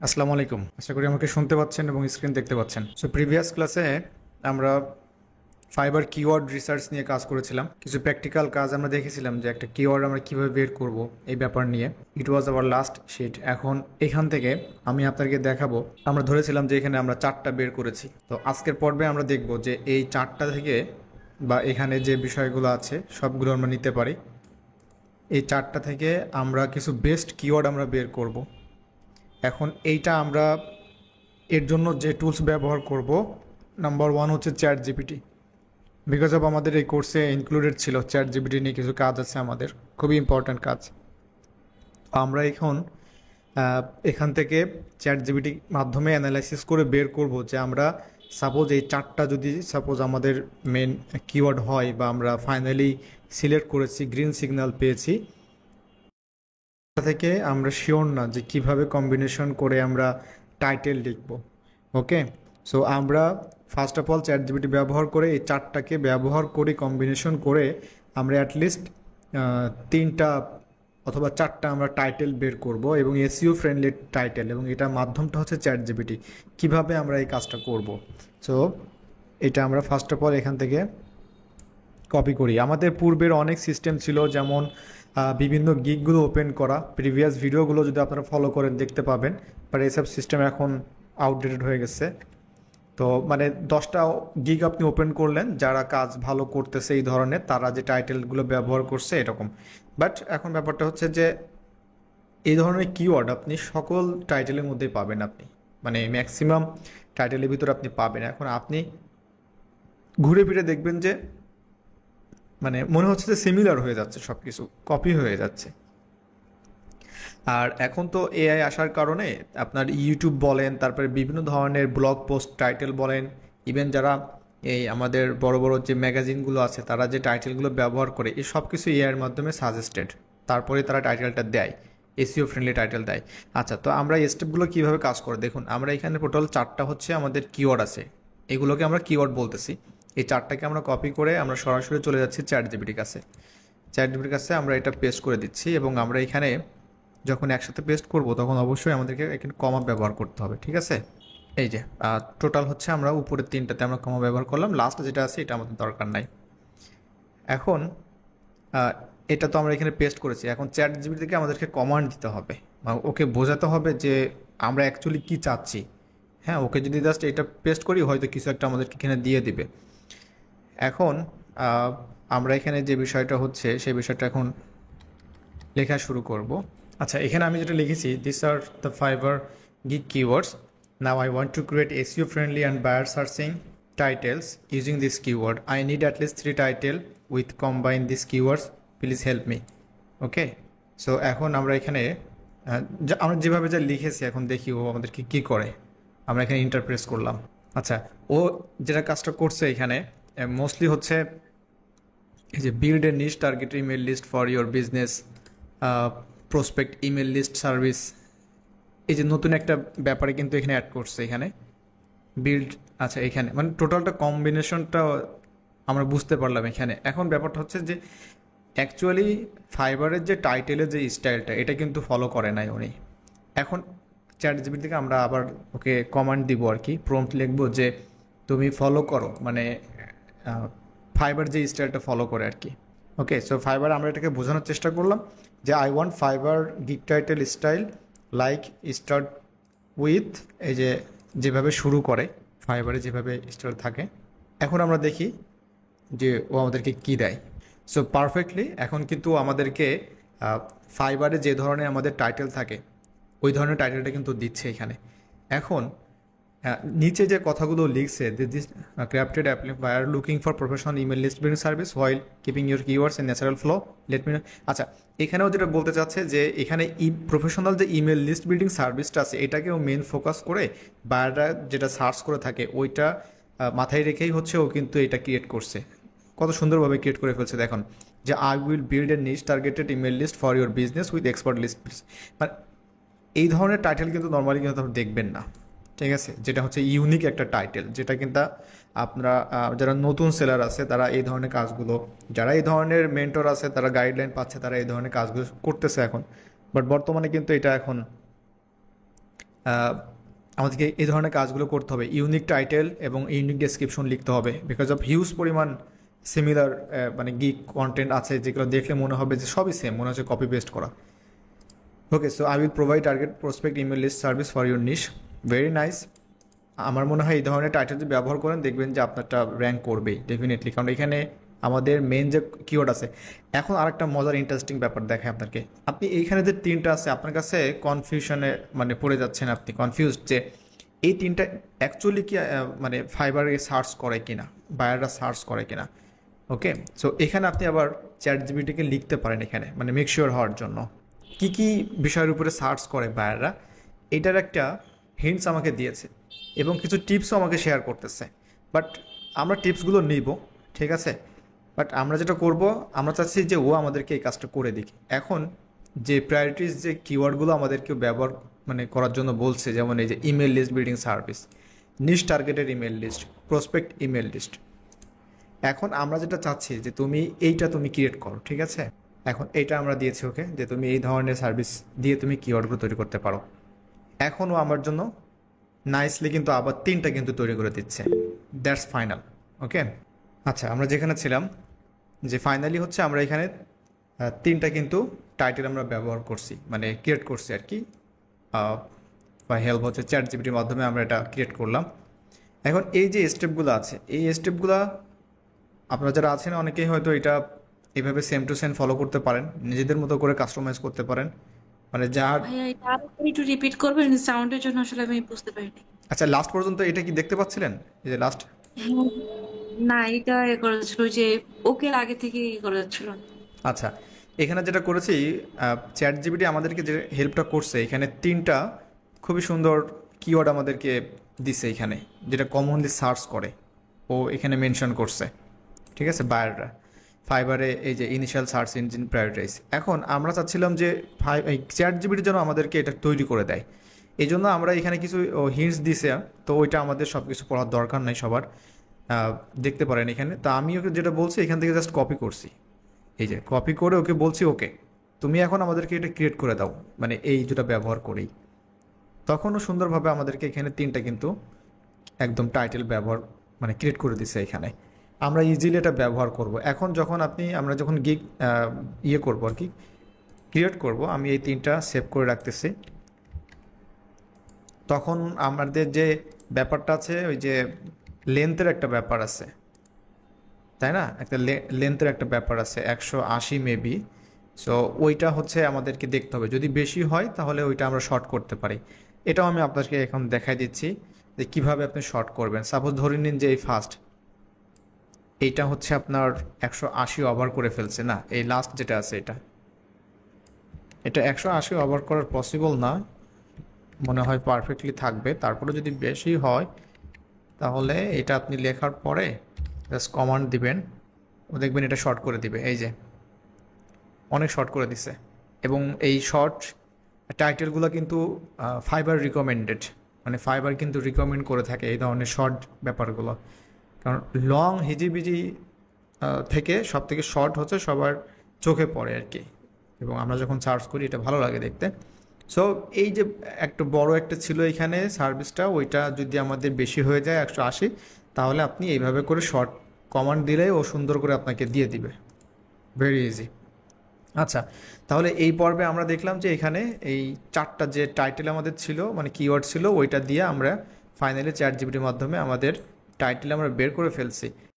আসসালামু আলাইকুম। আশা করি আমাকে শুনতে পাচ্ছেন এবং স্ক্রিন দেখতে পাচ্ছেন। সো প্রিভিয়াস ক্লাসে আমরা ফাইবার কিওয়ার্ড রিসার্চ নিয়ে কাজ করেছিলাম। কিছু প্র্যাকটিক্যাল কাজ আমরা দেখেছিলাম যে একটা কিওয়ার্ড আমরা কিভাবে বের করব এই ব্যাপার নিয়ে। ইট ওয়াজ আওয়ার লাস্ট শিট। এখন এখান থেকে আমি আপনাদেরকে দেখাবো, আমরা ধরেছিলাম যে এখানে আমরা চারটা বের করেছি। তো আজকের পর্বে আমরা দেখব যে এই চারটা থেকে বা এখানে যে বিষয়গুলো আছে সবগুলো আমরা নিতে পারি। এই চারটা থেকে আমরা কিছু বেস্ট কিওয়ার্ড আমরা বের করব। এখন এইটা আমরা এর জন্য যে টুলস ব্যবহার করব, নাম্বার ওয়ান হচ্ছে চ্যাট জিপিটি। বিকজ অফ আমাদের এই কোর্সে ইনক্লুডেড ছিল চ্যাট জিপিটি নিয়ে কিছু কাজ আছে আমাদের, খুবই ইম্পর্ট্যান্ট কাজ। আমরা এখন এখান থেকে চ্যাট জিপিটির মাধ্যমে অ্যানালাইসিস করে বের করব যে আমরা সাপোজ এই চারটা যদি সাপোজ আমাদের মেন কিওয়ার্ড হয় বা আমরা ফাইনালি সিলেক্ট করেছি, গ্রিন সিগন্যাল পেয়েছি, থেকে আমরা শিওর না যে কিভাবে কম্বিনেশন করে আমরা টাইটেল লিখব। ওকে, সো আমরা first of all chat GPT ব্যবহার করে এই চারটাকে ব্যবহার করে কম্বিনেশন করে আমরা অ্যাটলিস্ট তিনটা অথবা চারটা আমরা টাইটেল বের করব এবং এসইও ফ্রেন্ডলি টাইটেল, এবং এটার মাধ্যমটা হচ্ছে চ্যাট জিপিটি। কীভাবে আমরা এই কাজটা করব, সো এটা আমরা ফার্স্ট অফ অল এখান থেকে কপি করি। আমাদের পূর্বের অনেক সিস্টেম ছিল, যেমন বিভিন্ন গিগগুলো ওপেন করা, প্রিভিয়াস ভিডিওগুলো যদি আপনারা ফলো করেন দেখতে পাবেন, বাট এইসব সিস্টেম এখন আউটডেটেড হয়ে গেছে। তো মানে 10টা গিগ আপনি ওপেন করলেন, যারা কাজ ভালো করতেছে এই ধরনের, তারা যে টাইটেলগুলো ব্যবহার করছে এরকম। বাট এখন ব্যাপারটা হচ্ছে যে এই ধরনের কিওয়ার্ড আপনি সকল টাইটেলের মধ্যেই পাবেন, আপনি মানে ম্যাক্সিমাম টাইটেলের ভিতরে আপনি পাবেন। এখন আপনি ঘুরে ফিরে দেখবেন যে মানে মনে হচ্ছে যে সিমিলার হয়ে যাচ্ছে, সব কিছু কপি হয়ে যাচ্ছে। আর এখন তো এআই আসার কারণে আপনার ইউটিউব বলেন, তারপরে বিভিন্ন ধরনের ব্লগ পোস্ট টাইটেল বলেন, ইভেন যারা এই আমাদের বড় বড় যে ম্যাগাজিনগুলো আছে তারা যে টাইটেলগুলো ব্যবহার করে, এই সব কিছু এআইয়ের মাধ্যমে সাজেস্টেড, তারপরে তারা টাইটেলটা দেয়, এসইও ফ্রেন্ডলি টাইটেল দেয়। আচ্ছা, তো আমরা এই স্টেপগুলো কীভাবে কাজ করে দেখুন। আমরা এখানে টোটাল চারটা হচ্ছে আমাদের কিওয়ার্ড আছে, এগুলোকে আমরা কিওয়ার্ড বলতেছি। এই চারটাকে আমরা কপি করে আমরা সরাসরি চলে যাচ্ছি চ্যাট জিপিটির কাছে। চ্যাট জিপিটির কাছে আমরা এটা পেস্ট করে দিচ্ছি, এবং আমরা এখানে যখন একসাথে পেস্ট করব তখন অবশ্যই আমাদেরকে এখানে কমা ব্যবহার করতে হবে, ঠিক আছে। এই যে টোটাল হচ্ছে আমরা উপরের তিনটাতে আমরা কমা ব্যবহার করলাম, লাস্ট যেটা আছে এটা আমাদের দরকার নাই। এখন এটা তো আমরা এখানে পেস্ট করেছি, এখন চ্যাট জিপিটি থেকে আমাদেরকে কমান্ড দিতে হবে, ওকে বোঝাতে হবে যে আমরা অ্যাকচুয়ালি কী চাচ্ছি। হ্যাঁ, ওকে যদি জাস্ট এটা পেস্ট করি হয়তো কিছু একটা আমাদেরকে এখানে দিয়ে দিবে। এখন আমরা এখানে যে বিষয়টা হচ্ছে সেই বিষয়টা এখন লেখা শুরু করব। আচ্ছা, এখানে আমি যেটা লিখেছি, this are the Fiverr gig keywords, now I want to create SEO friendly and buyer searching titles using this keyword, I need at least 3 title with combine this keywords, please help me. Okay, so এখন আমরা এখানে আমরা যেভাবে যা লিখেছি এখন দেখি ও আমাদেরকে কী করে। আমরা এখানে ইন্টারপ্রেস করলাম। আচ্ছা, ও যেটা কাজটা করছে এখানে মোস্টলি হচ্ছে এই যে build a niche target email list for your business prospect email list service, এই যে নতুন একটা ব্যাপারে কিন্তু এখানে অ্যাড করছে এখানে বিল্ড। আচ্ছা, এখানে মানে টোটালটা কম্বিনেশনটা আমরা বুঝতে পারলাম এখানে। এখন ব্যাপারটা হচ্ছে যে অ্যাকচুয়ালি ফাইবারের যে টাইটেলের যে স্টাইলটা এটা কিন্তু ফলো করে নাই উনি। এখন চ্যাট জিপিটি থেকে আমরা আবার ওকে কমান্ড দিব আর কি, প্রম্পট লিখবো যে তুমি ফলো করো, মানে ফাইবার যে স্টাইলটা ফলো করে আর কি। ওকে, সো ফাইবার আমরা এটাকে বোঝানোর চেষ্টা করলাম যে I want fibre gig title style like start with, এই যে যেভাবে শুরু করে ফাইবারে যেভাবে স্টাইল থাকে। এখন আমরা দেখি যে ও আমাদেরকে কী দেয়। সো পারফেক্টলি এখন কিন্তু আমাদেরকে ফাইবারে যে ধরনের আমাদের টাইটেল থাকে ওই ধরনের টাইটেলটা কিন্তু দিচ্ছে এখানে। এখন নিচে যে কথাগুলো লিখছে, this crafted buyer looking for professional email list building service while keeping your keywords in natural flow, let me know. আচ্ছা, এখানেও যেটা বলতে চাচ্ছে যে এখানে প্রফেশনাল যে ইমেল লিস্ট বিল্ডিং সার্ভিসটা আছে এটাকেও মেন ফোকাস করে বায়াররা যেটা সার্চ করে থাকে ওইটা মাথায় রেখেই হচ্ছে ও কিন্তু এটা ক্রিয়েট করছে। কত সুন্দরভাবে ক্রিয়েট করে ফেলছে দেখুন, যে I will build a niche targeted email list for your business with expert list. মানে এই ধরনের টাইটেল কিন্তু নর্মালি কিন্তু আপনি দেখবেন না, ঠিক আছে, যেটা হচ্ছে ইউনিক একটা টাইটেল, যেটা কিন্তু আপনারা যারা নতুন সেলার আছে তারা এই ধরনের কাজগুলো, যারা এই ধরনের মেন্টর আছে তারা গাইডলাইন পাচ্ছে, তারা এই ধরনের কাজগুলো করতেছে এখন। বাট বর্তমানে কিন্তু এটা এখন আমাদেরকে এই ধরনের কাজগুলো করতে হবে, ইউনিক টাইটেল এবং ইউনিক ডেসক্রিপশন লিখতে হবে, বিকজ অফ হিউজ পরিমাণ সিমিলার মানে গিগ কন্টেন্ট আছে যেগুলো দেখলে মনে হবে যে সবই সেম, মনে হচ্ছে কপি পেস্ট করা। Okay, so I will provide target prospect email list service for your niche. Very nice. আমার মনে হয় এই ধরনের টাইটেল যদি ব্যবহার করেন দেখবেন যে আপনারটা র্যাঙ্ক করবেই ডেফিনেটলি, কারণ এখানে আমাদের মেন যে কিওয়ার্ড আছে। এখন আরেকটা মজার ইন্টারেস্টিং ব্যাপার দেখায় আপনাকে। আপনি এইখানে যে তিনটা আছে আপনার কাছে কনফিউশনে মানে পড়ে যাচ্ছেন, আপনি কনফিউজড যে এই তিনটা অ্যাকচুয়ালি কি মানে ফাইবারে সার্চ করে কিনা, বায়াররা সার্চ করে কিনা। ওকে, সো এখানে আপনি আবার চ্যাট জিপিটিকে লিখতে পারেন এখানে, মানে মেক শিওর হওয়ার জন্য কি কি বিষয়ের উপরে সার্চ করে বায়াররা, এটার একটা হিন্টস আমাকে দিয়েছে এবং কিছু টিপসও আমাকে শেয়ার করতেছে। বাট আমরা টিপসগুলো নিব, ঠিক আছে, বাট আমরা যেটা করব, আমরা চাচ্ছি যে ও আমাদেরকে এই কাজটা করে দিক। এখন যে প্রায়োরিটিস যে কিওয়ার্ডগুলো আমাদেরকে ব্যবহার মানে করার জন্য বলছে, যেমন এই যে email list building service, niche targeted email list, prospect email list. এখন আমরা যেটা চাচ্ছি যে তুমি ক্রিয়েট করো, ঠিক আছে। এখন এইটা আমরা দিয়েছি ওকে, যে তুমি এই ধরনের সার্ভিস দিয়ে তুমি কিওয়ার্ডগুলো তৈরি করতে পারো। এখনও আমার জন্য নাইসলি কিন্তু আবার তিনটা কিন্তু তৈরি করে দিচ্ছে। That's final. ওকে, আচ্ছা, আমরা যেখানে ছিলাম যে ফাইনালি হচ্ছে আমরা এখানে তিনটা কিন্তু টাইটেল আমরা ব্যবহার করছি, মানে ক্রিয়েট করছি আর কি, বা হেল্প হচ্ছে চ্যাট জিপিটির মাধ্যমে আমরা এটা ক্রিয়েট করলাম। এখন এই যে স্টেপগুলো আছে, এই স্টেপগুলো আপনারা যারা আছেন অনেকেই হয়তো এটা এইভাবে সেম টু সেম ফলো করতে পারেন, নিজেদের মতো করে কাস্টমাইজ করতে পারেন, মানে যার। ভাইয়া এটা আরেকবার একটু রিপিট করবেন, সাউন্ডের জন্য আসলে আমি বুঝতে পারিনি। আচ্ছা, লাস্ট পর্যন্ত এটা কি দেখতে পাচ্ছিলেন, এই যে লাস্ট। হ্যাঁ, না এটা করা ছিল যে ওকে আগে থেকে করা ছিল। আচ্ছা, এখানে যেটা করেছি, চ্যাট জিপিটি আমাদেরকে যে হেল্পটা করছে, এখানে তিনটা খুবই সুন্দর কিওয়ার্ড আমাদেরকে দিছে এখানে, যেটা কমনলি সার্চ করে ও এখানে মেনশন করছে, ঠিক আছে, বায়াররা ফাইবারে এই যে ইনিশিয়াল সার্চ ইঞ্জিন প্রায়োরিটাইজ। এখন আমরা চাচ্ছিলাম যে এই চ্যাট জিপিটির জন্য আমাদেরকে এটা তৈরি করে দেয়, এই জন্য আমরা এখানে কিছু হিন্টস দিছে, তো ওইটা আমাদের সব কিছু পড়ার দরকার নাই সবার, দেখতে পারেন এখানে। তো আমি ওকে যেটা বলছি এখান থেকে জাস্ট কপি করছি, এই যে কপি করে ওকে বলছি ওকে তুমি এখন আমাদেরকে এটা ক্রিয়েট করে দাও, মানে এই যেটা ব্যবহার করেই। তখনও সুন্দরভাবে আমাদেরকে এখানে তিনটা কিন্তু একদম টাইটেল ব্যবহার মানে ক্রিয়েট করে দিছে এখানে। আমরা ইজিলি এটা ব্যবহার করব। এখন যখন আমরা যখন গিগ ইয়ে করবো আর কি, ক্রিয়েট করব, আমি এই তিনটা সেভ করে রাখতেছি। তখন আমাদের যে ব্যাপারটা আছে, ওই যে লেন্থের একটা ব্যাপার আছে, তাই না, একটা লেন্থের একটা ব্যাপার আছে 180 মেবি। সো ওইটা হচ্ছে আমাদেরকে দেখতে হবে, যদি বেশি হয় তাহলে ওইটা আমরা শর্ট করতে পারি। এটাও আমি আপনাকে এখন দেখাই দিচ্ছি যে কিভাবে আপনি শর্ট করবেন। সাপোজ ধরে নিন যে এই ফার্স্ট এইটা হচ্ছে আপনার 180 ওভার করে ফেলছে, না এই লাস্ট যেটা আছে এটা এটা 180 ওভার করার পসিবল না, মনে হয় পারফেক্টলি থাকবে। তারপরে যদি বেশি হয় তাহলে এটা আপনি লেখার পরে জাস্ট কমান্ড দিবেন, ও দেখবেন এটা শর্ট করে দিবে, এই যে অনেক শর্ট করে দিছে। এবং এই শর্ট টাইটেলগুলো কিন্তু ফাইবার রিকমেন্ডেড, মানে ফাইবার কিন্তু রিকমেন্ড করে থাকে এই ধরনের শর্ট ব্যাপারগুলো, কারণ লং হিজিবিজি থেকে সব থেকে শর্ট হচ্ছে সবার চোখে পড়ে আর কি, এবং আমরা যখন সার্চ করি এটা ভালো লাগে দেখতে। সো এই যে একটা বড় একটা ছিল এখানে সার্ভিসটা, ওইটা যদি আমাদের বেশি হয়ে যায় 180, তাহলে আপনি এইভাবে করে শর্ট কমান্ড দিলে ও সুন্দর করে আপনাকে দিয়ে দিবে, ভেরি ইজি। আচ্ছা, তাহলে এই পর্বে আমরা দেখলাম যে এখানে এই চারটা যে টাইটেল আমাদের ছিল, মানে কিওয়ার্ড ছিল, ওইটা দিয়ে আমরা ফাইনালি চ্যাট জিপিটির মাধ্যমে আমাদের টাইটেল আমরা বের করে ফেলছি।